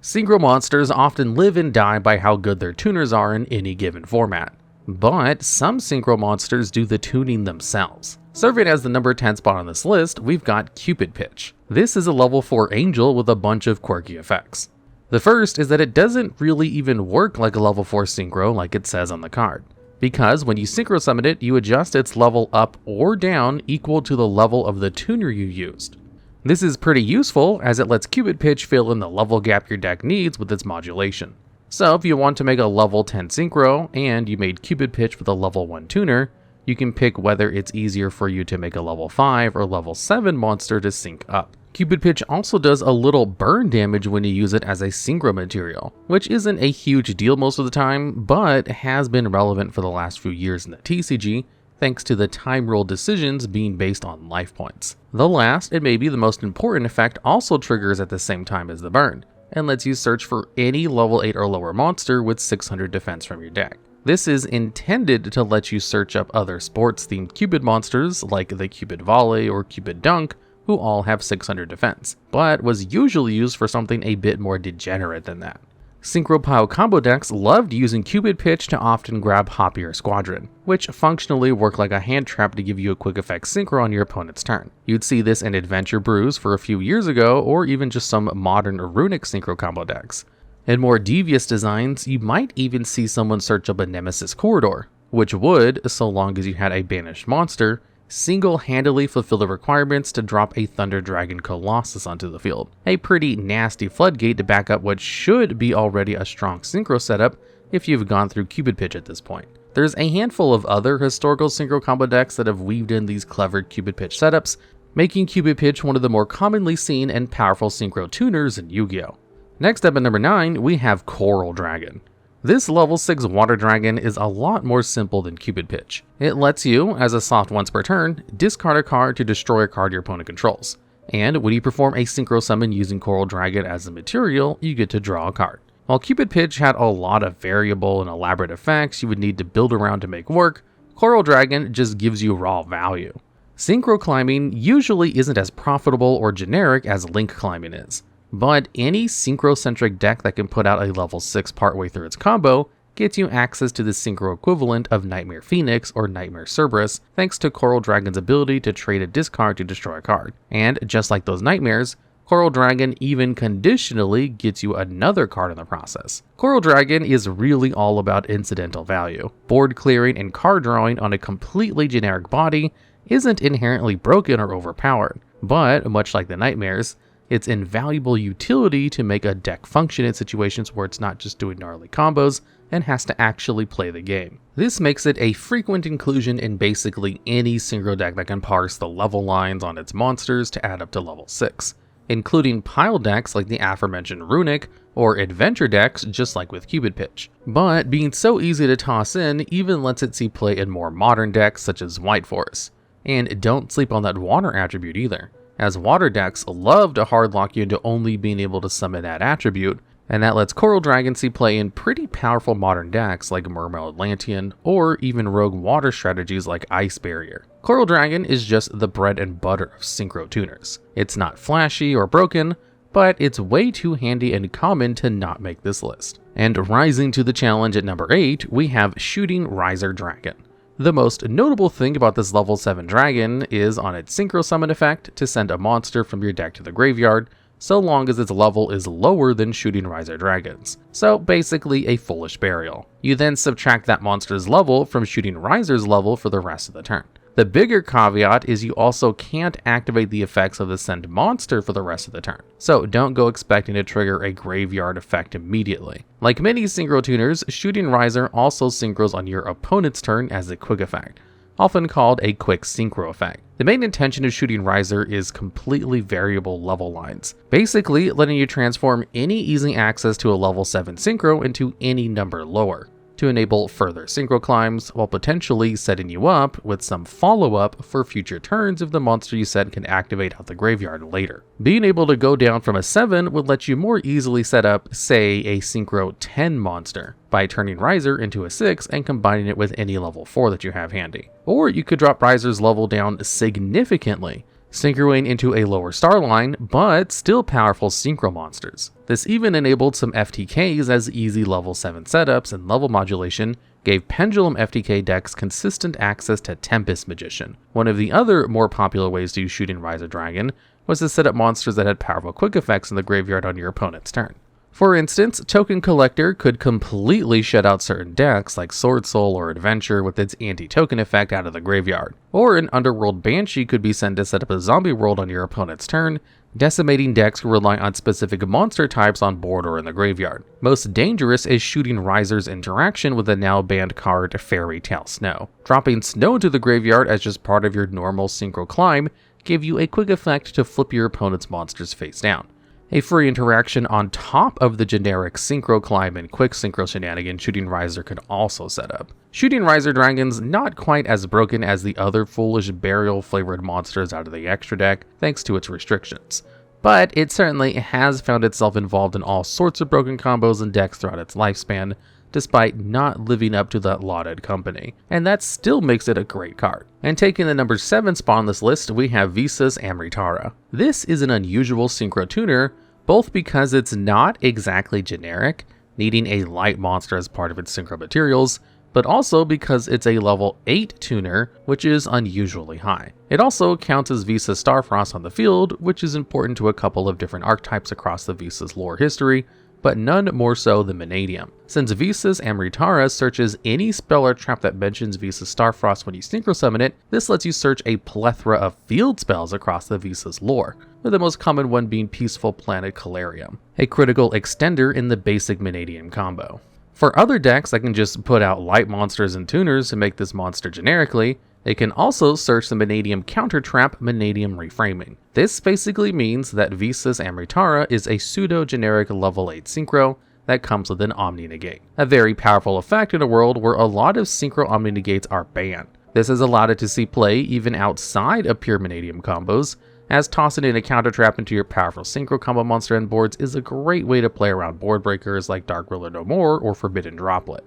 Synchro monsters often live and die by how good their tuners are in any given format. But some Synchro monsters do the tuning themselves. Serving as the number 10 spot on this list, we've got Cupid Pitch. This is a level 4 angel with a bunch of quirky effects. The first is that it doesn't really even work like a level 4 Synchro like it says on the card, because when you Synchro summon it, you adjust its level up or down equal to the level of the tuner you used. This is pretty useful as it lets Cupid Pitch fill in the level gap your deck needs with its modulation. So if you want to make a level 10 Synchro and you made Cupid Pitch with a level 1 tuner, you can pick whether it's easier for you to make a level 5 or level 7 monster to sync up. Cupid Pitch also does a little burn damage when you use it as a Synchro material, which isn't a huge deal most of the time, but has been relevant for the last few years in the TCG, thanks to the time roll decisions being based on life points. The last, and maybe the most important effect, also triggers at the same time as the burn, and lets you search for any level 8 or lower monster with 600 defense from your deck. This is intended to let you search up other sports-themed Cupid monsters like the Cupid Volley or Cupid Dunk, who all have 600 defense, but was usually used for something a bit more degenerate than that. Synchro Pile combo decks loved using Cupid Pitch to often grab Hoppy or Squadron, which functionally work like a hand trap to give you a quick effect synchro on your opponent's turn. You'd see this in Adventure Brews for a few years ago, or even just some modern runic synchro combo decks. In more devious designs, you might even see someone search up a Nemesis Corridor, which would, so long as you had a banished monster, single-handedly fulfill the requirements to drop a Thunder Dragon Colossus onto the field. A pretty nasty floodgate to back up what should be already a strong synchro setup if you've gone through Cupid Pitch at this point. There's a handful of other historical synchro combo decks that have weaved in these clever Cupid Pitch setups, making Cupid Pitch one of the more commonly seen and powerful synchro tuners in Yu-Gi-Oh! Next up at number 9, we have Coral Dragon. This level 6 water dragon is a lot more simple than Cupid Pitch. It lets you, as a soft once per turn, discard a card to destroy a card your opponent controls. And when you perform a synchro summon using Coral Dragon as a material, you get to draw a card. While Cupid Pitch had a lot of variable and elaborate effects you would need to build around to make work, Coral Dragon just gives you raw value. Synchro climbing usually isn't as profitable or generic as link climbing is, but any synchro-centric deck that can put out a level 6 partway through its combo gets you access to the synchro equivalent of Nightmare Phoenix or Nightmare Cerberus, thanks to Coral Dragon's ability to trade a discard to destroy a card. And just like those nightmares, Coral Dragon even conditionally gets you another card in the process. Coral Dragon is really all about incidental value. Board clearing and card drawing on a completely generic body isn't inherently broken or overpowered, but much like the nightmares, its invaluable utility to make a deck function in situations where it's not just doing gnarly combos and has to actually play the game. This makes it a frequent inclusion in basically any synchro deck that can parse the level lines on its monsters to add up to level 6, including pile decks like the aforementioned Runic, or adventure decks just like with Cupid Pitch. But being so easy to toss in even lets it see play in more modern decks such as White Forest. And don't sleep on that water attribute either, as water decks love to hardlock you into only being able to summon that attribute, and that lets Coral Dragon see play in pretty powerful modern decks like Mermaid Atlantean, or even rogue water strategies like Ice Barrier. Coral Dragon is just the bread and butter of Synchro Tuners. It's not flashy or broken, but it's way too handy and common to not make this list. And rising to the challenge at number 8, we have Shooting Riser Dragon. The most notable thing about this level 7 dragon is on its synchro summon effect to send a monster from your deck to the graveyard, so long as its level is lower than Shooting Riser Dragons. So basically a foolish burial. You then subtract that monster's level from Shooting Riser's level for the rest of the turn. The bigger caveat is you also can't activate the effects of the send monster for the rest of the turn, so don't go expecting to trigger a graveyard effect immediately. Like many Synchro Tuners, Shooting Riser also synchros on your opponent's turn as a quick effect, often called a quick synchro effect. The main intention of Shooting Riser is completely variable level lines, basically letting you transform any easy access to a level 7 synchro into any number lower, to enable further synchro climbs while potentially setting you up with some follow-up for future turns if the monster you set can activate out the graveyard later. Being able to go down from a 7 would let you more easily set up, say, a Synchro 10 monster by turning Riser into a 6 and combining it with any level 4 that you have handy. Or you could drop Riser's level down significantly synchroing into a lower star line, but still powerful synchro monsters. This even enabled some FTKs as easy level 7 setups, and level modulation gave Pendulum FTK decks consistent access to Tempest Magician. One of the other more popular ways to use Shooting Riser Dragon was to set up monsters that had powerful quick effects in the graveyard on your opponent's turn. For instance, Token Collector could completely shut out certain decks like Sword Soul or Adventure with its anti-token effect out of the graveyard. Or an Underworld Banshee could be sent to set up a zombie world on your opponent's turn, decimating decks who rely on specific monster types on board or in the graveyard. Most dangerous is Shooting Riser's interaction with the now banned card Fairy Tale Snow. Dropping Snow into the graveyard as just part of your normal Synchro climb gave you a quick effect to flip your opponent's monsters face down. A free interaction on top of the generic Synchro climb and quick Synchro shenanigan Shooting Riser could also set up. Shooting Riser Dragon's not quite as broken as the other foolish burial flavored monsters out of the extra deck thanks to its restrictions, but it certainly has found itself involved in all sorts of broken combos and decks throughout its lifespan, despite not living up to that lauded company, and that still makes it a great card. And taking the number 7 spot on this list, we have Visa's Amritara. This is an unusual Synchro Tuner, both because it's not exactly generic, needing a light monster as part of its Synchro materials, but also because it's a level 8 tuner, which is unusually high. It also counts as Visa Starfrost on the field, which is important to a couple of different archetypes across the Visa's lore history, but none more so than Vanadium. Since Visa's Amritara searches any spell or trap that mentions Visa's Starfrost when you Synchro Summon it, this lets you search a plethora of field spells across the Visa's lore, with the most common one being Peaceful Planet Calarium, a critical extender in the basic Vanadium combo. For other decks that can just put out light monsters and tuners to make this monster generically, they can also search the Vanadium counter trap Vanadium Reframing. This basically means that Visa's Amritara is a pseudo-generic level 8 Synchro that comes with an Omni Negate, a very powerful effect in a world where a lot of Synchro Omni Negates are banned. This has allowed it to see play even outside of pure Vanadium combos, as tossing in a counter trap into your powerful Synchro combo monster end boards is a great way to play around board breakers like Dark Ruler No More or Forbidden Droplet.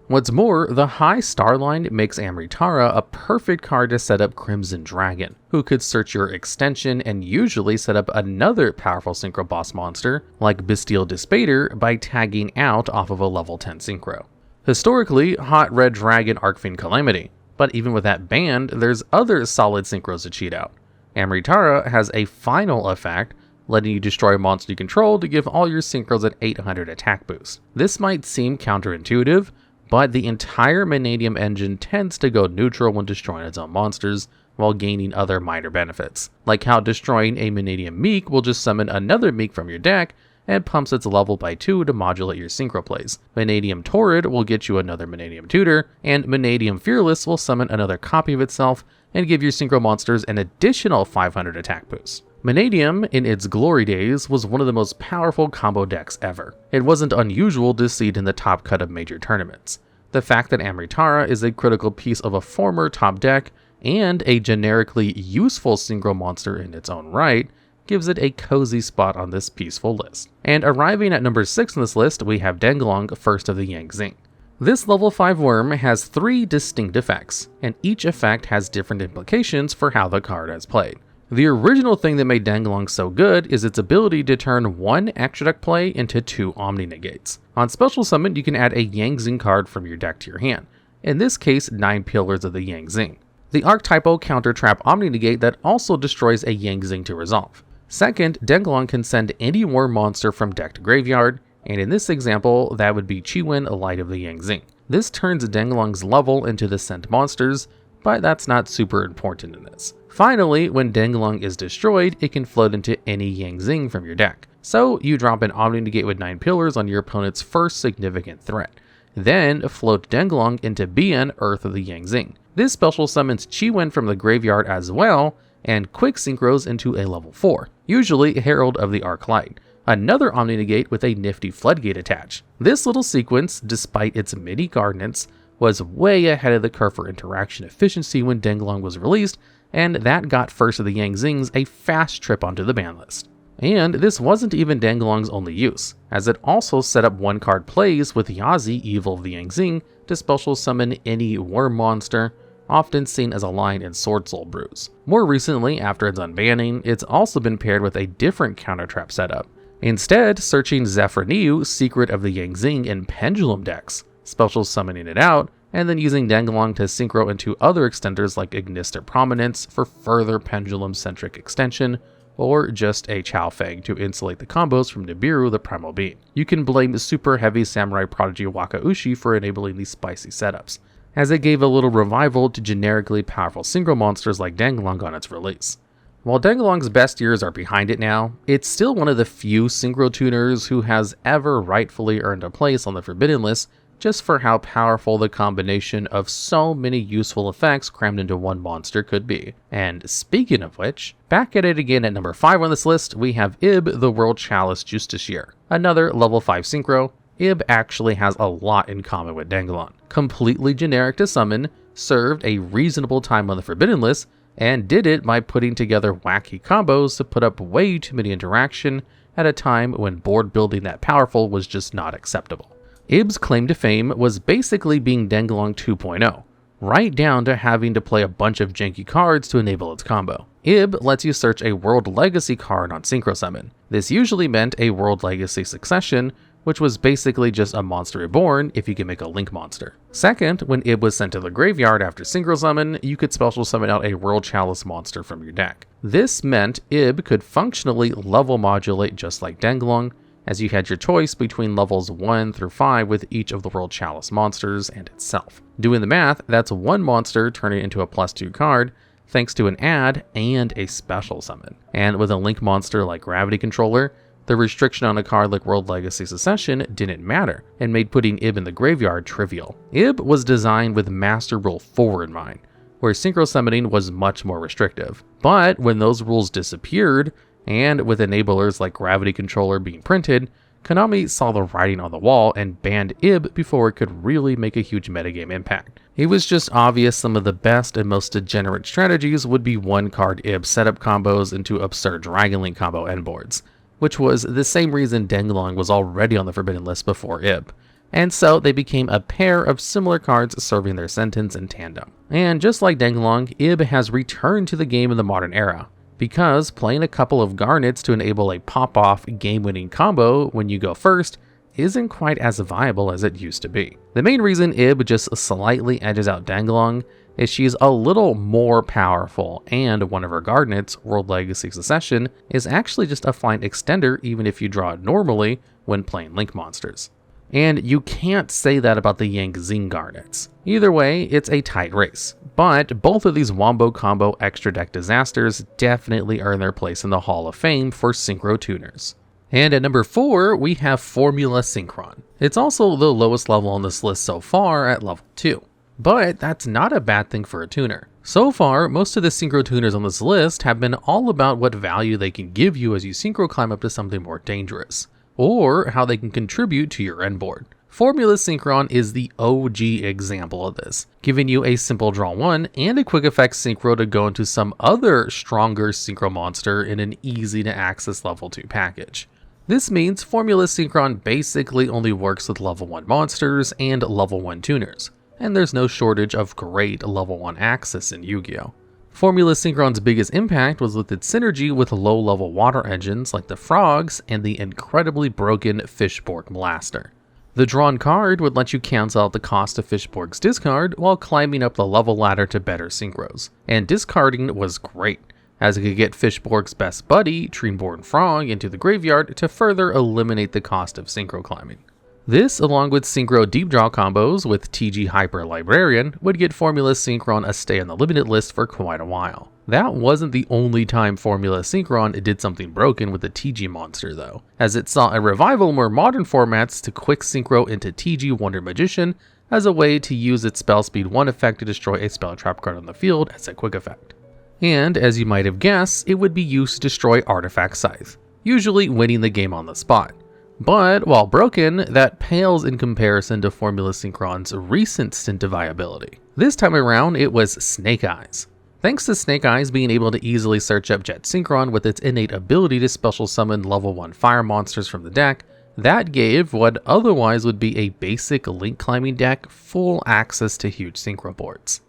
What's more, the high star line makes Amritara a perfect card to set up Crimson Dragon, who could search your extension and usually set up another powerful Synchro boss monster, like Bestial Dispater, by tagging out off of a level 10 Synchro. Historically, Hot Red Dragon Arcfiend Calamity, but even with that banned, there's other solid Synchros to cheat out. Amritara has a final effect, letting you destroy a monster you control to give all your Synchros an 800 attack boost. This might seem counterintuitive, but the entire Vanadium engine tends to go neutral when destroying its own monsters, while gaining other minor benefits, like how destroying a Vanadium Meek will just summon another Meek from your deck and pumps its level by 2 to modulate your Synchro plays. Vanadium Torrid will get you another Vanadium Tutor, and Vanadium Fearless will summon another copy of itself and give your Synchro monsters an additional 500 attack boost. Vanadium, in its glory days, was one of the most powerful combo decks ever. It wasn't unusual to see it in the top cut of major tournaments. The fact that Amritara is a critical piece of a former top deck and a generically useful Synchro monster in its own right gives it a cozy spot on this peaceful list. And arriving at number 6 on this list, we have Denglong, first of the Yang Zing. This level 5 worm has 3 distinct effects, and each effect has different implications for how the card is played. The original thing that made Denglong so good is its ability to turn one extra deck play into 2 Omni Negates. On Special Summon, you can add a Yang Zing card from your deck to your hand, in this case 9 Pillars of the Yang Zing. The archetypal counter trap Omni Negate that also destroys a Yang Zing to resolve. Second, Denglong can send any worm monster from deck to graveyard, and in this example, that would be Chiwen, Light of the Yang Zing. This turns Denglong's level into the sent monsters, but that's not super important in this. Finally, when Denglong is destroyed, it can float into any Yang Zing from your deck. So you drop an Omni Negate with 9 Pillars on your opponent's first significant threat. Then float Denglong into Bian, Earth of the Yang Zing. This special summons Chiwen from the graveyard as well, and quick synchros into a level 4, usually Herald of the Arclight. Another Omni Negate with a nifty Floodgate attached. This little sequence, despite its many garnets, was way ahead of the curve for interaction efficiency when Denglong was released, and that got first of the Yang Zings a fast trip onto the ban list. And this wasn't even Denglong's only use, as it also set up 1-card plays with Yazi, Evil of the Yang Zing, to special summon any worm monster, often seen as a line in Sword Soul brews. More recently, after its unbanning, it's also been paired with a different counter trap setup. Instead, searching Zephyr Niu, Secret of the Yang Zing in Pendulum decks, special summoning it out, and then using Denglong to synchro into other extenders like Ignister Prominence for further pendulum-centric extension, or just a Chow Fang to insulate the combos from Nibiru the Primal Being. You can blame super heavy Samurai Prodigy Wakaushi for enabling these spicy setups, as it gave a little revival to generically powerful synchro monsters like Denglong on its release. While Denglong's best years are behind it now, it's still one of the few Synchro Tuners who has ever rightfully earned a place on the Forbidden List just for how powerful the combination of so many useful effects crammed into one monster could be. And speaking of which, back at it again at number 5 on this list, we have Ib the World Chalice Justiciar, another level 5 synchro. Ib actually has a lot in common with Denglong. Completely generic to summon, served a reasonable time on the Forbidden List, and did it by putting together wacky combos to put up way too many interaction at a time when board building that powerful was just not acceptable. Ib's claim to fame was basically being Denglong 2.0, right down to having to play a bunch of janky cards to enable its combo. Ib lets you search a World Legacy card on Synchro Summon. This usually meant a World Legacy Succession, which was basically just a monster reborn if you could make a Link monster. Second, when Ib was sent to the graveyard after Synchro Summon, you could special summon out a World Chalice monster from your deck. This meant Ib could functionally level modulate just like Denglong, as you had your choice between levels 1 through 5 with each of the World Chalice monsters and itself. Doing the math, that's one monster turning into a +2 card, thanks to an add and a special summon. And with a Link monster like Gravity Controller, the restriction on a card like World Legacy Succession didn't matter, and made putting Ib in the graveyard trivial. Ib was designed with Master Rule 4 in mind, where synchro summoning was much more restrictive. But when those rules disappeared, and with enablers like Gravity Controller being printed, Konami saw the writing on the wall and banned Ib before it could really make a huge metagame impact. It was just obvious some of the best and most degenerate strategies would be one-card Ib setup combos into absurd Dragon Link combo endboards, which was the same reason Denglong was already on the Forbidden List before Ib. And so they became a pair of similar cards serving their sentence in tandem. And just like Denglong, Ib has returned to the game in the modern era, because playing a couple of Garnets to enable a pop-off game-winning combo when you go first isn't quite as viable as it used to be. The main reason Ib just slightly edges out Denglong is she's a little more powerful, and one of her Garnets, World Legacy Succession, is actually just a fine extender even if you draw it normally when playing Link monsters. And you can't say that about the Yang Zing Garnets. Either way, it's a tight race, but both of these Wombo Combo extra deck disasters definitely earn their place in the Hall of Fame for Synchro Tuners. And at number 4, we have Formula Synchron. It's also the lowest level on this list so far at level 2. But that's not a bad thing for a tuner. So far, most of the Synchro Tuners on this list have been all about what value they can give you as you synchro climb up to something more dangerous, or how they can contribute to your end board. Formula Synchron is the OG example of this, giving you a simple draw 1 and a quick effect synchro to go into some other stronger synchro monster in an easy to access level 2 package. This means Formula Synchron basically only works with level 1 monsters and level 1 tuners, and there's no shortage of great level 1 access in Yugioh. Formula Synchron's biggest impact was with its synergy with low-level water engines like the Frogs and the incredibly broken Fishborg Blaster. The drawn card would let you cancel out the cost of Fishborg's discard while climbing up the level ladder to better synchros, and discarding was great, as it could get Fishborg's best buddy, Treeborn Frog, into the graveyard to further eliminate the cost of synchro climbing. This, along with synchro deep draw combos with TG Hyper Librarian, would get Formula Synchron a stay on the limited list for quite a while. That wasn't the only time Formula Synchron did something broken with the TG monster though, as it saw a revival in more modern formats to quick synchro into TG Wonder Magician as a way to use its spell speed 1 effect to destroy a spell trap card on the field as a quick effect. And as you might have guessed, it would be used to destroy Artifact Scythe, usually winning the game on the spot. But while broken, that pales in comparison to Formula Synchron's recent stint of viability. This time around, it was Snake Eyes. Thanks to Snake Eyes being able to easily search up Jet Synchron with its innate ability to special summon level 1 fire monsters from the deck, that gave what otherwise would be a basic link climbing deck full access to huge synchro boards.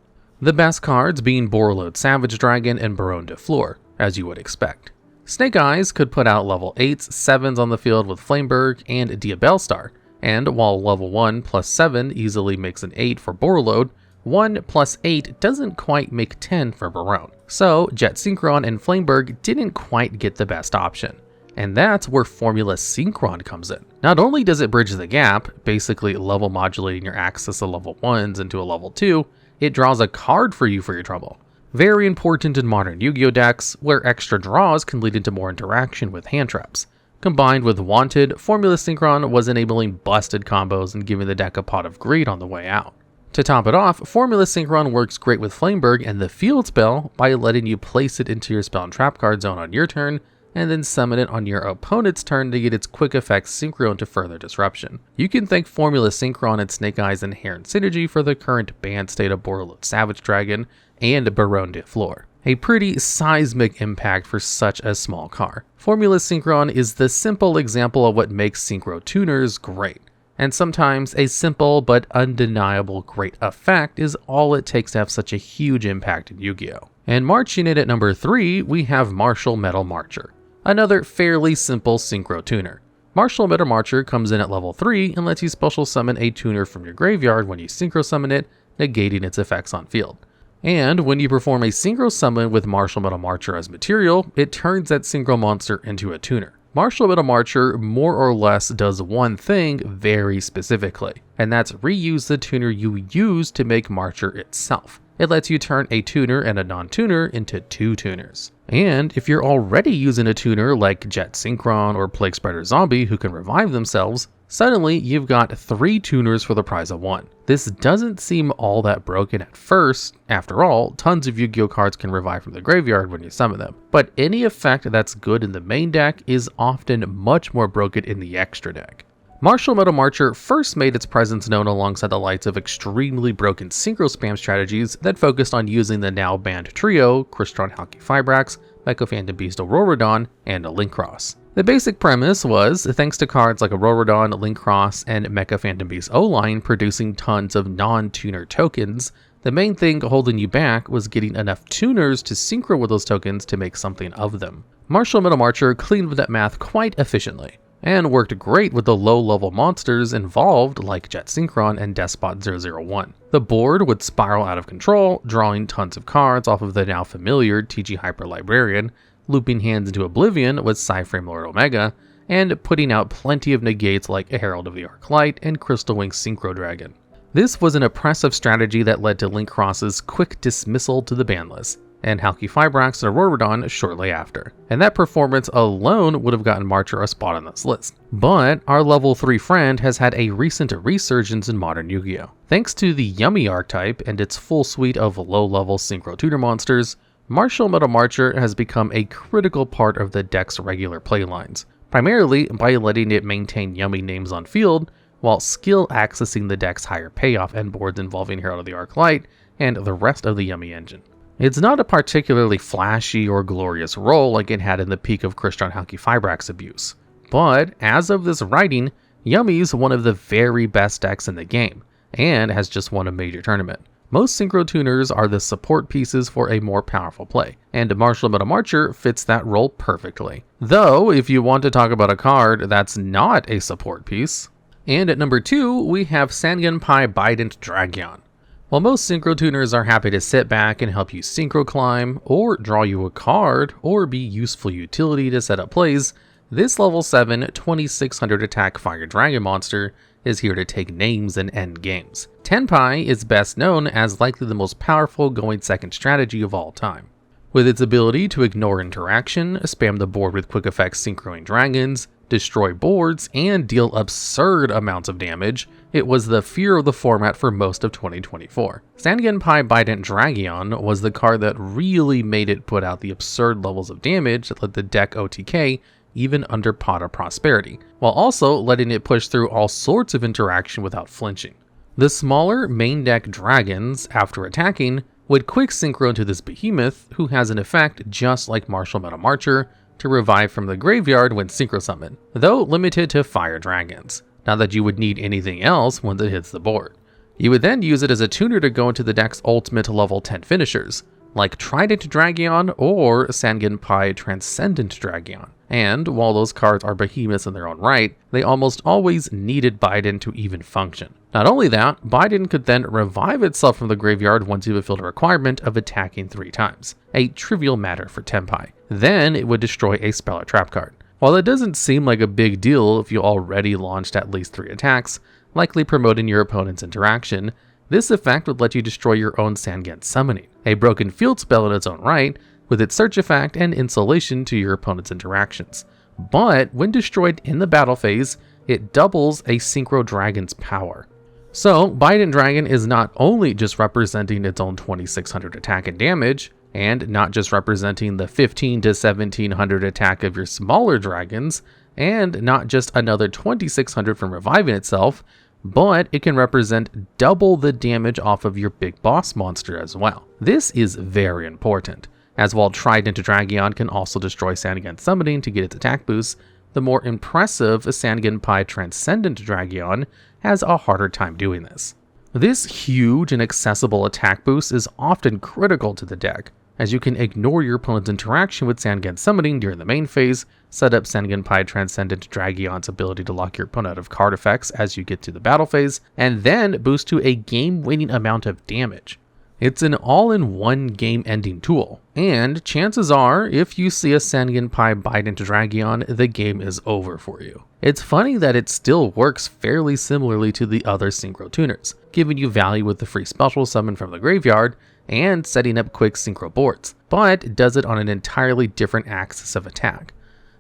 The best cards being Borreload Savage Dragon and Baronne de Fleur, as you would expect. Snake Eyes could put out level 8s, 7s on the field with Flameberg and Diabellstar, and while level 1 plus 7 easily makes an 8 for Borreload, 1 plus 8 doesn't quite make 10 for Baronne. So Jet Synchron and Flameberg didn't quite get the best option. And that's where Formula Synchron comes in. Not only does it bridge the gap, basically level modulating your access to level 1s into a level 2, it draws a card for you for your trouble. Very important in modern Yu-Gi-Oh decks, where extra draws can lead into more interaction with hand traps. Combined with Wanted, Formula Synchron was enabling busted combos and giving the deck a pot of greed on the way out. To top it off, Formula Synchron works great with Flameberg and the field spell by letting you place it into your spell and trap card zone on your turn, and then summon it on your opponent's turn to get its quick effect synchro to further disruption. You can thank Formula Synchron and Snake Eyes' inherent synergy for the current banned state of Borreload Savage Dragon and Baronne de Fleur. A pretty seismic impact for such a small car. Formula Synchron is the simple example of what makes Synchro Tuners great. And sometimes a simple but undeniable great effect is all it takes to have such a huge impact in Yu-Gi-Oh! And marching in at number 3, we have Martial Metal Marcher. Another fairly simple Synchro Tuner. Martial Metal Marcher comes in at level 3 and lets you special summon a tuner from your graveyard when you synchro summon it, negating its effects on field. And when you perform a synchro summon with Martial Metal Marcher as material, it turns that synchro monster into a tuner. Martial Metal Marcher more or less does one thing very specifically, and that's reuse the tuner you use to make Marcher itself. It lets you turn a tuner and a non-tuner into 2 tuners. And if you're already using a tuner like Jet Synchron or Plague Spreader Zombie who can revive themselves, suddenly you've got 3 tuners for the price of 1. This doesn't seem all that broken at first. After all, tons of Yu-Gi-Oh cards can revive from the graveyard when you summon them. But any effect that's good in the main deck is often much more broken in the extra deck. Martial Metal Marcher first made its presence known alongside the likes of extremely broken synchro spam strategies that focused on using the now banned trio, Crystron Halki Fibrax, Mecha Phantom Beast Auroradon, and a Link Cross. The basic premise was, thanks to cards like Auroradon, Link Cross, and Mecha Phantom Beast O-Line producing tons of non-tuner tokens, the main thing holding you back was getting enough tuners to synchro with those tokens to make something of them. Martial Metal Marcher cleaned with that math quite efficiently, and worked great with the low-level monsters involved like Jet Synchron and Despot 001. The board would spiral out of control, drawing tons of cards off of the now familiar TG Hyper Librarian, looping hands into oblivion with Psyframe Lord Omega, and putting out plenty of negates like a Herald of the Arclight and Crystal Wing Synchro Dragon. This was an oppressive strategy that led to Link Cross's quick dismissal to the ban list, and Halki Fibrax and Auroradon shortly after. And that performance alone would have gotten Marcher a spot on this list. But our level 3 friend has had a recent resurgence in modern Yu-Gi-Oh! Thanks to the Yummy archetype and its full suite of low-level Synchro Tuner monsters, Martial Metal Marcher has become a critical part of the deck's regular playlines, primarily by letting it maintain Yummy names on field, while skill accessing the deck's higher payoff end boards involving Herald of the Arclight and the rest of the Yummy engine. It's not a particularly flashy or glorious role like it had in the peak of Crystron Halki Fibrax abuse, but as of this writing, Yummy's one of the very best decks in the game, and has just won a major tournament. Most Synchro Tuners are the support pieces for a more powerful play, and Martial Metal Marcher fits that role perfectly. Though, if you want to talk about a card that's not a support piece. And at number 2, we have Sangenpai Bident Dragion. While most Synchro Tuners are happy to sit back and help you Synchro Climb, or draw you a card, or be useful utility to set up plays, this level 7 2600 attack Fire Dragon monster is here to take names and end games. Tenpai is best known as likely the most powerful going second strategy of all time. With its ability to ignore interaction, spam the board with quick effects synchroing dragons, destroy boards, and deal absurd amounts of damage, it was the fear of the format for most of 2024. Sangenpai Bident Dragion was the card that really made it put out the absurd levels of damage that let the deck OTK even under Pot of Prosperity, while also letting it push through all sorts of interaction without flinching. The smaller main deck dragons, after attacking, would quick synchro into this behemoth, who has an effect just like Martial Metal Marcher, to revive from the graveyard when synchro summoned, though limited to fire dragons, not that you would need anything else once it hits the board. You would then use it as a tuner to go into the deck's ultimate level 10 finishers, like Trident Dragion or Sangenpai Transcendent Dragion. And while those cards are behemoths in their own right, they almost always needed Biden to even function. Not only that, Biden could then revive itself from the graveyard once you fulfilled a requirement of attacking 3 times, a trivial matter for Tenpai. Then it would destroy a spell or trap card. While it doesn't seem like a big deal if you already launched at least 3 attacks, likely promoting your opponent's interaction, this effect would let you destroy your own Sangen summoning, a broken field spell in its own right, with its search effect and insulation to your opponent's interactions. But when destroyed in the battle phase, it doubles a Synchro Dragon's power. So, Biden Dragon is not only just representing its own 2600 attack and damage, and not just representing the 15 to 1700 attack of your smaller dragons, and not just another 2600 from reviving itself, but it can represent double the damage off of your big boss monster as well. This is very important, as while Trident Dragion can also destroy Sangen summoning to get its attack boost, the more impressive Sangenpai Transcendent Dragion has a harder time doing this. This huge and accessible attack boost is often critical to the deck, as you can ignore your opponent's interaction with Sangen summoning during the main phase, set up Sangenpai Transcendent Dragion's ability to lock your opponent out of card effects as you get to the battle phase, and then boost to a game-winning amount of damage. It's an all-in-one game-ending tool, and chances are, if you see a Sangenpai Biden Dragion, the game is over for you. It's funny that it still works fairly similarly to the other Synchro Tuners, giving you value with the free special summon from the graveyard, and setting up quick synchro boards, but does it on an entirely different axis of attack.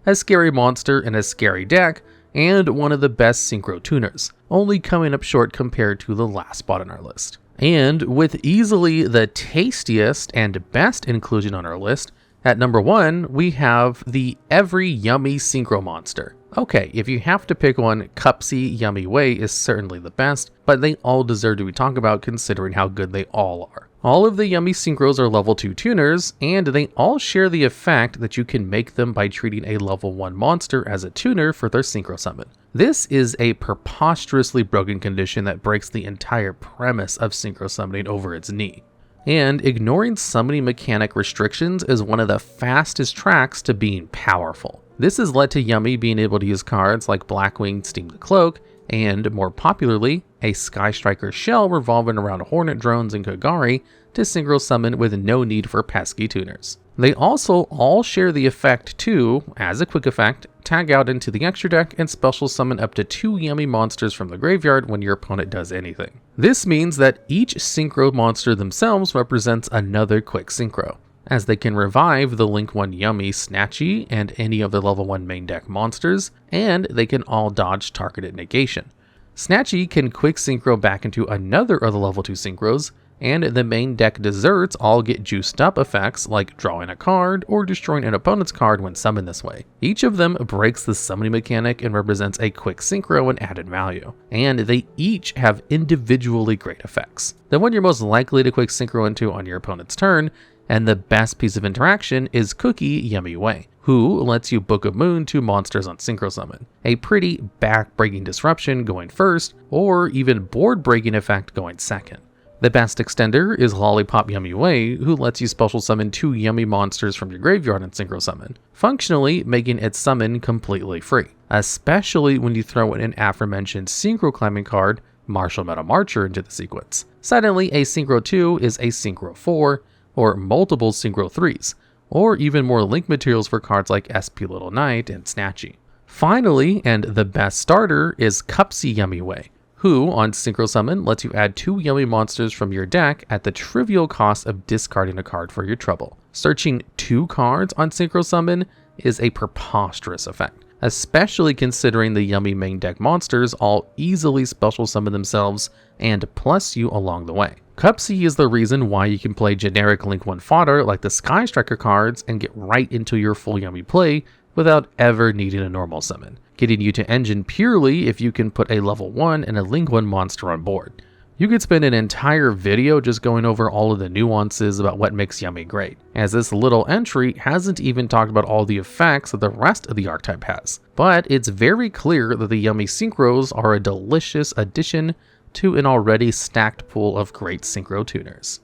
A scary monster in a scary deck, and one of the best synchro tuners, only coming up short compared to the last spot on our list. And with easily the tastiest and best inclusion on our list, at number 1, we have the every yummy synchro monster. Okay, if you have to pick one, Cupsy Yummy Way is certainly the best, but they all deserve to be talked about considering how good they all are. All of the Yummy Synchros are level 2 tuners, and they all share the effect that you can make them by treating a level 1 monster as a tuner for their Synchro Summon. This is a preposterously broken condition that breaks the entire premise of Synchro Summoning over its knee. And ignoring summoning mechanic restrictions is one of the fastest tracks to being powerful. This has led to Yummy being able to use cards like Blackwing Steam the Cloak, and more popularly, a Sky Striker shell revolving around Hornet Drones and Kagari to synchro summon with no need for pesky tuners. They also all share the effect to, as a quick effect, tag out into the extra deck and special summon up to 2 yummy monsters from the graveyard when your opponent does anything. This means that each synchro monster themselves represents another quick synchro, as they can revive the Link 1 Yummy Snatchy and any of the level 1 main deck monsters, and they can all dodge targeted negation. Snatchy can quick synchro back into another of the level 2 synchros, and the main deck desserts all get juiced up effects like drawing a card or destroying an opponent's card when summoned this way. Each of them breaks the summoning mechanic and represents a quick synchro and added value, and they each have individually great effects. The one you're most likely to quick synchro into on your opponent's turn, and the best piece of interaction, is Cookie Yummy Way, who lets you Book of Moon 2 monsters on Synchro Summon, a pretty back-breaking disruption going first, or even board-breaking effect going second. The best extender is Lollipop Yummy Way, who lets you special summon 2 yummy monsters from your graveyard in Synchro Summon, functionally making its summon completely free, especially when you throw in an aforementioned Synchro Climbing card, Martial Metal Marcher, into the sequence. Suddenly, a Synchro 2 is a Synchro 4, or multiple Synchro 3s, or even more link materials for cards like SP Little Knight and Snatchy. Finally, and the best starter, is Cupsy Yummy Way, who on Synchro Summon lets you add 2 yummy monsters from your deck at the trivial cost of discarding a card for your trouble. Searching 2 cards on Synchro Summon is a preposterous effect, especially considering the yummy main deck monsters all easily special summon themselves and plus you along the way. Cupsy is the reason why you can play generic Link 1 fodder like the Sky Striker cards and get right into your full yummy play without ever needing a normal summon, getting you to engine purely if you can put a level 1 and a Link 1 monster on board. You could spend an entire video just going over all of the nuances about what makes Yummy great, as this little entry hasn't even talked about all the effects that the rest of the archetype has. But it's very clear that the Yummy Synchros are a delicious addition to an already stacked pool of great Synchro Tuners.